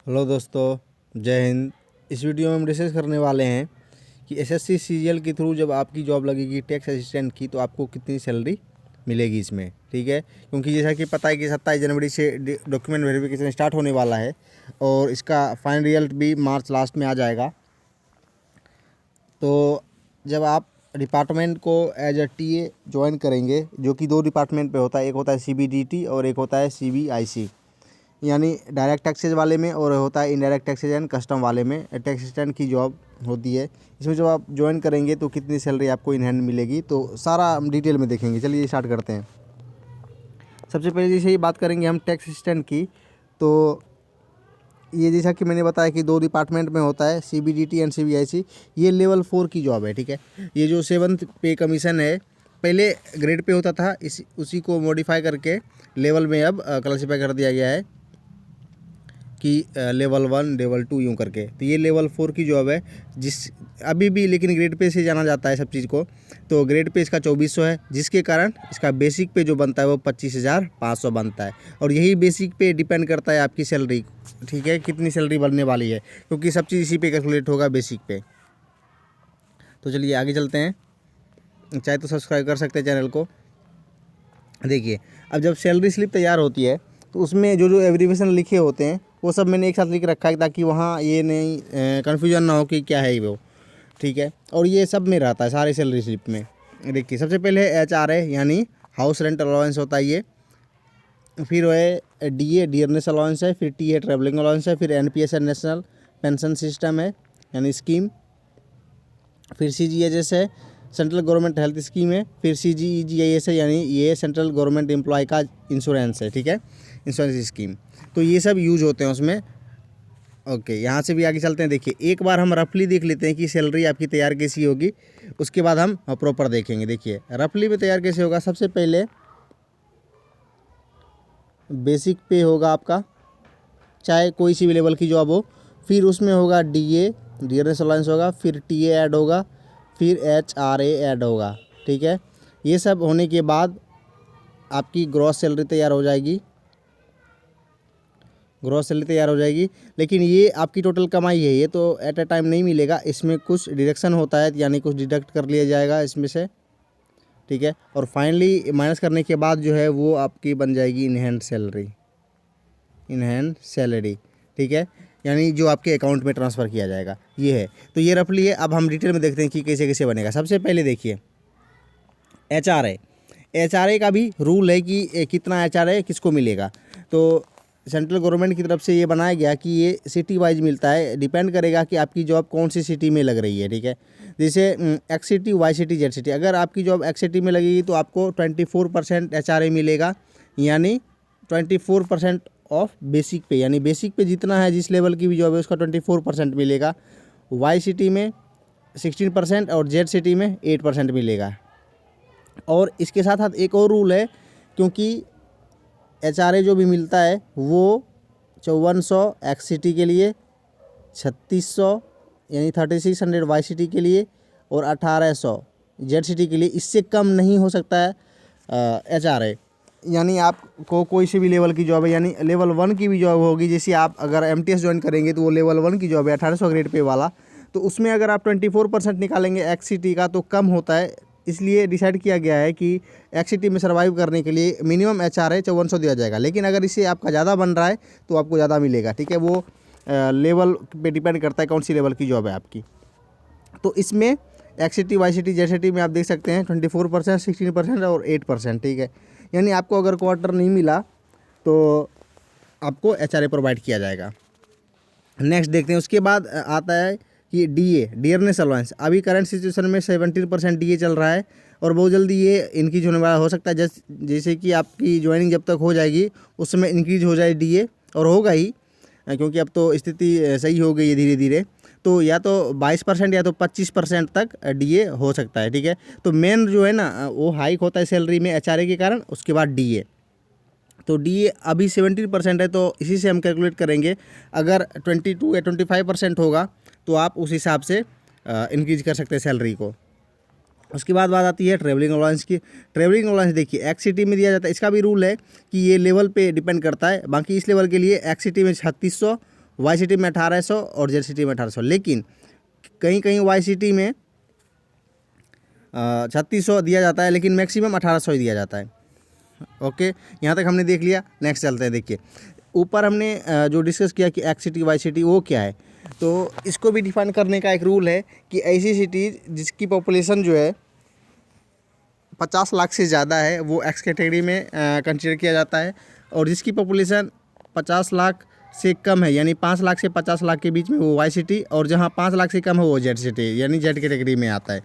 Hello दोस्तों, जय हिंद। इस वीडियो में हम डिस्कस करने वाले हैं कि एसएससी सीजीएल के थ्रू जब आपकी जॉब लगेगी टैक्स असिस्टेंट की, तो आपको कितनी सैलरी मिलेगी इसमें। ठीक है, क्योंकि जैसा कि पता है कि 27 जनवरी से डॉक्यूमेंट वेरिफिकेशन स्टार्ट होने वाला है और इसका फाइनल रिजल्ट भी मार्च लास्ट में आ जाएगा। तो जब आप डिपार्टमेंट को एज अ टीए ज्वाइन करेंगे, जो कि दो डिपार्टमेंट पे होता है, एक होता है सीबीडीटी और एक होता है सीबीआईसी, यानी डायरेक्ट टैक्सेज वाले में, और होता है इनडायरेक्ट टैक्सेज एंड कस्टम वाले में टैक्स असिस्टेंट की जॉब होती है। इसमें जब आप ज्वाइन करेंगे तो कितनी सैलरी आपको इन हैंड मिलेगी, तो सारा हम डिटेल में देखेंगे। चलिए स्टार्ट करते हैं। सबसे पहले जैसे ही बात करेंगे हम टैक्स असिस्टेंट की, तो ये जैसा कि मैंने बताया कि दो डिपार्टमेंट में होता है, सीबीडीटी एंड सीबीआईसी। ये लेवल 4 की जॉब है। ठीक है, ये जो 7th पे कमीशन है, पहले ग्रेड पे होता था, उसी को मॉडिफाई करके लेवल में अब क्लासीफाई कर दिया गया है कि लेवल 1 लेवल 2 यूँ करके। तो ये लेवल 4 की जॉब है, जिस अभी भी लेकिन ग्रेड पे से जाना जाता है सब चीज़ को। तो ग्रेड पे इसका 2400 है, जिसके कारण इसका बेसिक पे जो बनता है वो 25,500 बनता है। और यही बेसिक पे डिपेंड करता है आपकी सैलरी, ठीक है, कितनी सैलरी बनने वाली है, क्योंकि सब चीज़ इसी पे कैलकुलेट होगा, बेसिक पे। तो चलिए आगे चलते हैं। चाहे तो सब्सक्राइब कर सकते हैं चैनल को। देखिए, अब जब सैलरी स्लिप तैयार होती है तो उसमें जो जो एब्रीविएशन लिखे होते हैं वो सब मैंने एक साथ लिख रखा है, ताकि वहाँ ये नहीं कन्फ्यूजन ना हो कि क्या है वो। ठीक है, और ये सब में रहता है सारे सैलरी स्लिप में। देखिए, सबसे पहले HRA यानी हाउस रेंट अलाउंस होता है ये, फिर वो है DA डियरनेस अलाउंस है, फिर TA ट्रैवलिंग अलाउंस है, फिर NPS है नेशनल पेंशन सिस्टम है यानी स्कीम, फिर CGHS है सेंट्रल गवर्नमेंट हेल्थ स्कीम है, फिर CGEGIS है यानी ये सेंट्रल गवर्नमेंट एम्प्लॉय का इंश्योरेंस है। ठीक है, इंश्योरेंस स्कीम। तो ये सब यूज होते हैं उसमें। ओके, यहाँ से भी आगे चलते हैं। देखिए, एक बार हम रफली देख लेते हैं कि सैलरी आपकी तैयार कैसी होगी, उसके बाद हम प्रॉपर देखेंगे। देखिए, रफली में तैयार कैसे होगा। सबसे पहले बेसिक पे होगा आपका, चाहे कोई सी भी लेवल की जॉब हो, फिर उसमें होगा DA डियरनेस अलाउंस होगा, फिर TA ऐड होगा, फिर HRA ऐड होगा। ठीक है, ये सब होने के बाद आपकी ग्रॉस सैलरी तैयार हो जाएगी। ग्रॉस सैलरी तैयार हो जाएगी, लेकिन ये आपकी टोटल कमाई है, ये तो एट अ टाइम नहीं मिलेगा, इसमें कुछ डिडक्शन होता है, यानी कुछ डिडक्ट कर लिया जाएगा इसमें से। ठीक है, और फाइनली माइनस करने के बाद जो है वो आपकी बन जाएगी in hand salary, in hand salary. ठीक है, यानी जो आपके अकाउंट में ट्रांसफ़र किया जाएगा, ये है। तो ये रफली है। अब हम डिटेल में देखते हैं कि कैसे कैसे बनेगा। सबसे पहले देखिए, HRA का भी रूल है कि कितना HRA किसको मिलेगा। तो सेंट्रल गवर्नमेंट की तरफ से ये बनाया गया कि ये सिटी वाइज मिलता है, डिपेंड करेगा कि आपकी जॉब कौन सी सिटी में लग रही है। ठीक है, जैसे X city, Y city, Z city. अगर आपकी जॉब X सिटी में लगेगी तो आपको 24% HRA मिलेगा, यानी 24% ऑफ बेसिक पे, यानी बेसिक पे जितना है, जिस लेवल की भी जॉब है उसका 24% मिलेगा। Y सिटी में 16% और Z सिटी में 8% मिलेगा। और इसके साथ साथ एक और रूल है, क्योंकि HRA जो भी मिलता है वो 5400 X सिटी के लिए, 3600 यानी 3600 Y सिटी के लिए, और 1800 Z सिटी के लिए। इससे कम नहीं हो सकता है HRA। यानी आपको कोई सी भी लेवल की जॉब है, यानी लेवल 1 की भी जॉब होगी, जैसे आप अगर MTS ज्वाइन करेंगे तो वो लेवल 1 की जॉब है 1800 ग्रेड पे वाला, तो उसमें अगर आप 24% निकालेंगे X सिटी का तो कम होता है। इसलिए डिसाइड किया गया है कि X सिटी में सर्वाइव करने के लिए मिनिमम HRA 5400 दिया जाएगा, लेकिन अगर इससे आपका ज़्यादा बन रहा है तो आपको ज़्यादा मिलेगा। ठीक है, वो लेवल पे डिपेंड करता है कौन सी लेवल की जॉब है आपकी। तो इसमें X city, Y city, Z city में आप देख सकते हैं 24%, 16% और 8%। ठीक है, यानी आपको अगर क्वार्टर नहीं मिला तो आपको HRA प्रोवाइड किया जाएगा। नेक्स्ट देखते हैं, उसके बाद आता है कि DA डियरनेस अलाउंस। अभी करंट सिचुएशन में 17% DA चल रहा है, और बहुत जल्दी ये इंक्रीज होने वाला हो सकता है। जैसे कि आपकी ज्वाइनिंग जब तक हो जाएगी उस समय इंक्रीज हो जाए DA, और होगा ही, क्योंकि अब तो स्थिति सही हो गई है धीरे धीरे। तो या तो 22% या तो 25% तक DA हो सकता है। ठीक है, तो मेन जो है ना वो हाइक होता है सैलरी में HRA के कारण, उसके बाद DA। तो DA अभी 17% है, तो इसी से हम कैलकुलेट करेंगे। अगर 22 या 25% होगा तो आप उस हिसाब से इंक्रीज कर सकते हैं सैलरी को। उसके बाद बात आती है ट्रैवलिंग अलाउंस की। ट्रैवलिंग अलाउंस देखिए, X सिटी में दिया जाता है। इसका भी रूल है कि ये लेवल पे डिपेंड करता है। बाकी इस लेवल के लिए X सिटी में 3600 वाई सिटी में 1800 और जेड सिटी में 1800, लेकिन कहीं कहीं वाई सिटी में 3600 दिया जाता है, लेकिन मैक्सिमम 1800 ही दिया जाता है। ओके, यहाँ तक हमने देख लिया। नेक्स्ट चलते हैं। देखिए ऊपर हमने जो डिस्कस किया कि एक्स सिटी वाई सिटी वो क्या है, तो इसको भी डिफाइन करने का एक रूल है कि ऐसी सिटीज़ जिसकी पॉपुलेशन जो है 50 लाख से ज़्यादा है वो एक्स कैटेगरी में कंसिडर किया जाता है, और जिसकी पॉपुलेशन 50 लाख से कम है यानी 5 लाख से 50 लाख के बीच में वो वाई सिटी, और जहाँ 5 लाख से कम है वो जेड सिटी यानी जेड कैटेगरी में आता है।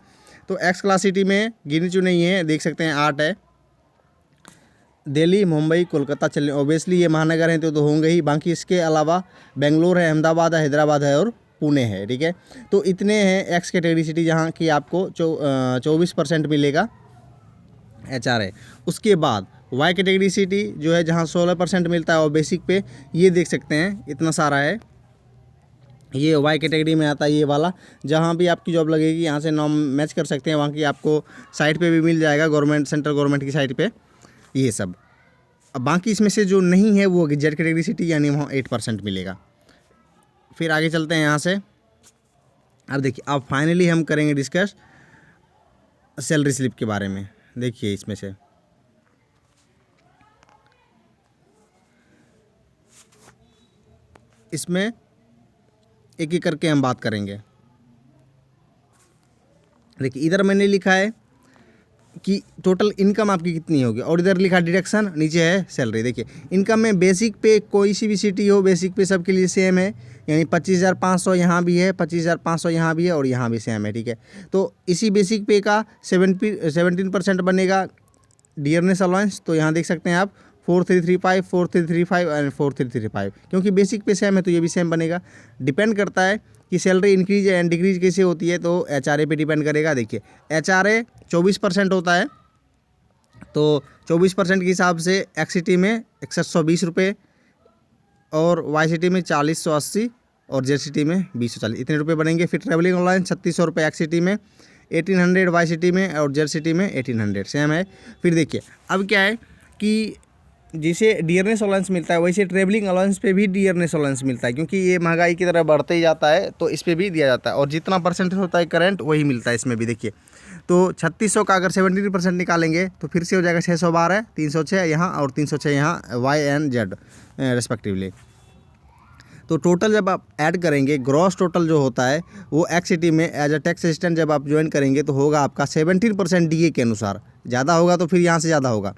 तो एक्स क्लास सिटी में गिनी चुनी ही है, देख सकते हैं 8 है। दिल्ली, मुंबई, कोलकाता, चलिए ऑब्वियसली ये महानगर हैं तो होंगे ही, बाकी इसके अलावा बेंगलोर है, अहमदाबाद है, हैदराबाद है और पुणे है। ठीक है, तो इतने हैं एक्स कैटेगरी सिटी जहाँ की आपको 24% मिलेगा HR है। उसके बाद वाई कैटेगरी सिटी जो है जहाँ 16% मिलता है और बेसिक पे, ये देख सकते हैं इतना सारा है, ये वाई कैटेगरी में आता है ये वाला। जहाँ भी आपकी जॉब लगेगी यहाँ से नाम मैच कर सकते हैं, वहाँ की आपको साइट पे भी मिल जाएगा, गवर्नमेंट सेंट्रल गवर्नमेंट की साइट पे ये सब। अब बाकी इसमें से जो नहीं है वो जेड कैटेगरी सिटी यानी वहाँ 8% मिलेगा। फिर आगे चलते हैं यहाँ से। अब देखिए अब फाइनली हम करेंगे डिस्कस सैलरी स्लिप के बारे में। देखिए इसमें से इसमें एक एक करके हम बात करेंगे। देखिए इधर मैंने लिखा है कि टोटल इनकम आपकी कितनी होगी, और इधर लिखा डिडक्शन, नीचे है सैलरी। देखिए इनकम में बेसिक पे कोई सी भी सिटी हो, बेसिक पे सबके लिए सेम है, यानी 25,500 यहाँ भी है, 25,500 यहाँ भी है और यहाँ भी सेम है। ठीक है, तो इसी बेसिक पे का 17% बनेगा डियरनेस अलाउंस। तो यहाँ देख सकते हैं आप 4335, 4335 एंड 4335, क्योंकि बेसिक पे सेम है तो ये भी सेम बनेगा। डिपेंड करता है कि सैलरी इंक्रीज एंड डिक्रीज कैसे होती है, तो HRA पे डिपेंड करेगा। देखिए HRA 24% होता है, तो 24% के हिसाब से एक्स सिटी में 6120 रुपये, और वाई सिटी में 4080 और जेड सिटी में 2040, इतने रुपये बनेंगे। फिर ट्रैवलिंग अलाउंस 3600 रुपये एक्स सिटी में, 1800 वाई सिटी में और जेड सिटी में 1800, सेम है। फिर देखिए अब क्या है कि जिसे डियरनेस अलाउंस मिलता है वैसे ट्रैवलिंग अलाउंस पे भी डियरनेस अलाउंस मिलता है, क्योंकि ये महंगाई की तरह बढ़ते ही जाता है तो इस पर भी दिया जाता है, और जितना परसेंटेज होता है करंट वही मिलता है इसमें भी। देखिए तो 3600 का अगर 17% निकालेंगे तो फिर से हो जाएगा 612, 306 यहाँ और 306 यहाँ, वाई एंड जेड रेस्पेक्टिवली। तो टोटल जब आप ऐड करेंगे ग्रॉस टोटल जो होता है वो एक्स सिटी में एज अ टैक्स असिस्टेंट जब आप ज्वाइन करेंगे तो होगा आपका 17% DA के अनुसार, ज़्यादा होगा तो फिर यहाँ से ज़्यादा होगा।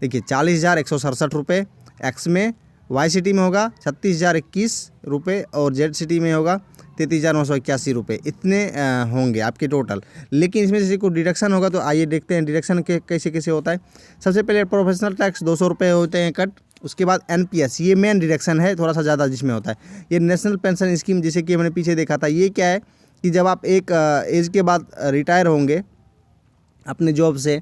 देखिए 40,167 रुपये एक्स में, वाई सिटी में होगा 36,021 रुपये और जेड सिटी में होगा 33,981 रुपये, इतने होंगे आपके टोटल। लेकिन इसमें से कोई डिडक्शन होगा तो आइए देखते हैं डिडक्शन के कैसे कैसे होता है। सबसे पहले प्रोफेशनल टैक्स 200 रुपये होते हैं कट। उसके बाद NPS, ये मेन डिडक्शन है, थोड़ा सा ज़्यादा जिसमें होता है। ये नेशनल पेंशन स्कीम जैसे कि हमने पीछे देखा था, ये क्या है कि जब आप एक एज के बाद रिटायर होंगे अपने जॉब से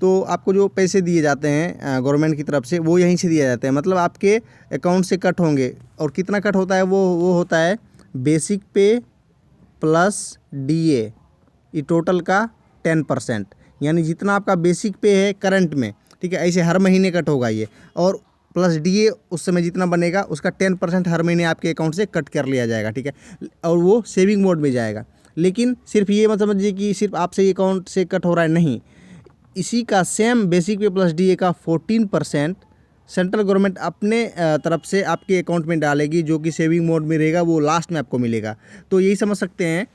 तो आपको जो पैसे दिए जाते हैं गवर्नमेंट की तरफ से वो यहीं से दिए जाते हैं, मतलब आपके अकाउंट से कट होंगे। और कितना कट होता है वो होता है बेसिक पे प्लस DA, ये टोटल का 10%, यानी जितना आपका बेसिक पे है करंट में, ठीक है, ऐसे हर महीने कट होगा ये, और प्लस DA उस समय जितना बनेगा उसका 10% हर महीने आपके अकाउंट से कट कर लिया जाएगा। ठीक है, और वो सेविंग मोड में जाएगा। लेकिन सिर्फ ये मत समझिए कि सिर्फ आपसे ये अकाउंट से कट हो रहा है, नहीं, इसी का सेम बेसिक पे प्लस DA का 14% सेंट्रल गवर्नमेंट अपने तरफ से आपके अकाउंट में डालेगी, जो कि सेविंग मोड में रहेगा, वो लास्ट में आपको मिलेगा। तो यही समझ सकते हैं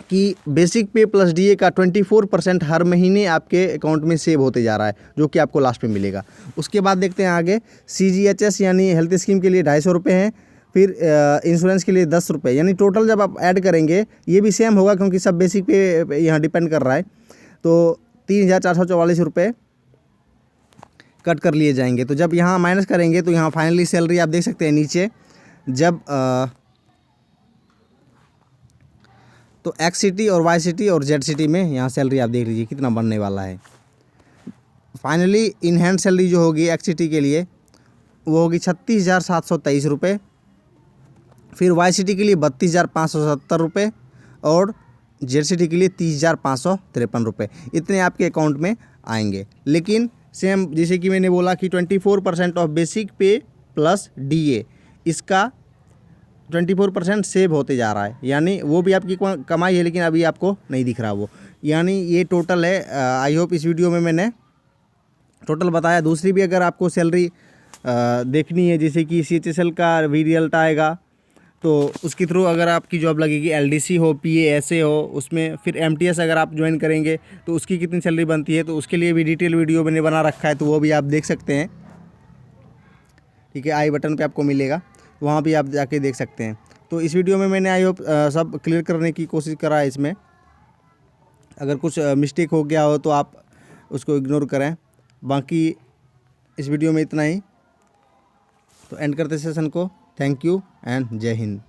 कि बेसिक पे प्लस DA का 24% हर महीने आपके अकाउंट में सेव होते जा रहा है, जो कि आपको लास्ट में मिलेगा। उसके बाद देखते हैं आगे, CGHS यानी हेल्थ स्कीम के लिए 250 रुपये हैं, फिर इंश्योरेंस के लिए 10 रुपये, यानी टोटल जब आप ऐड करेंगे ये भी सेम होगा क्योंकि सब बेसिक पे यहाँ डिपेंड कर रहा है। तो 3,444 रुपये कट कर लिए जाएंगे। तो जब यहाँ माइनस करेंगे तो यहाँ फाइनली सैलरी आप देख सकते हैं नीचे, जब तो एक्स सिटी और वाई सिटी और जेड सिटी में यहाँ सैलरी आप देख लीजिए कितना बनने वाला है। फाइनली इन हैंड सैलरी जो होगी एक्स सिटी के लिए वो होगी 36,723 रुपये, फिर वाई सिटी के लिए 32,570 रुपये और जेड सिटी के लिए 30,553 रुपये, इतने आपके अकाउंट में आएंगे। लेकिन सेम जैसे कि मैंने बोला कि 24% ऑफ बेसिक पे प्लस DA, इसका 24% सेव होते जा रहा है, यानी वो भी आपकी कमाई है लेकिन अभी आपको नहीं दिख रहा वो। यानी ये टोटल है। आई होप इस वीडियो में मैंने टोटल बताया। दूसरी भी अगर आपको सैलरी देखनी है, जैसे कि CHSL का रिजल्ट आएगा तो उसके थ्रू अगर आपकी जॉब लगेगी, LDC हो, PA हो, उसमें फिर MTS अगर आप ज्वाइन करेंगे तो उसकी कितनी सैलरी बनती है, तो उसके लिए भी डिटेल वीडियो मैंने बना रखा है, तो वो भी आप देख सकते हैं। ठीक है, आई बटन पे आपको मिलेगा, वहाँ भी आप जाके देख सकते हैं। तो इस वीडियो में मैंने आई होप सब क्लियर करने की कोशिश करा है। इसमें अगर कुछ मिस्टेक हो गया हो तो आप उसको इग्नोर करें। बाकी इस वीडियो में इतना ही, तो एंड करते सेशन को। थैंक यू एंड जय हिंद।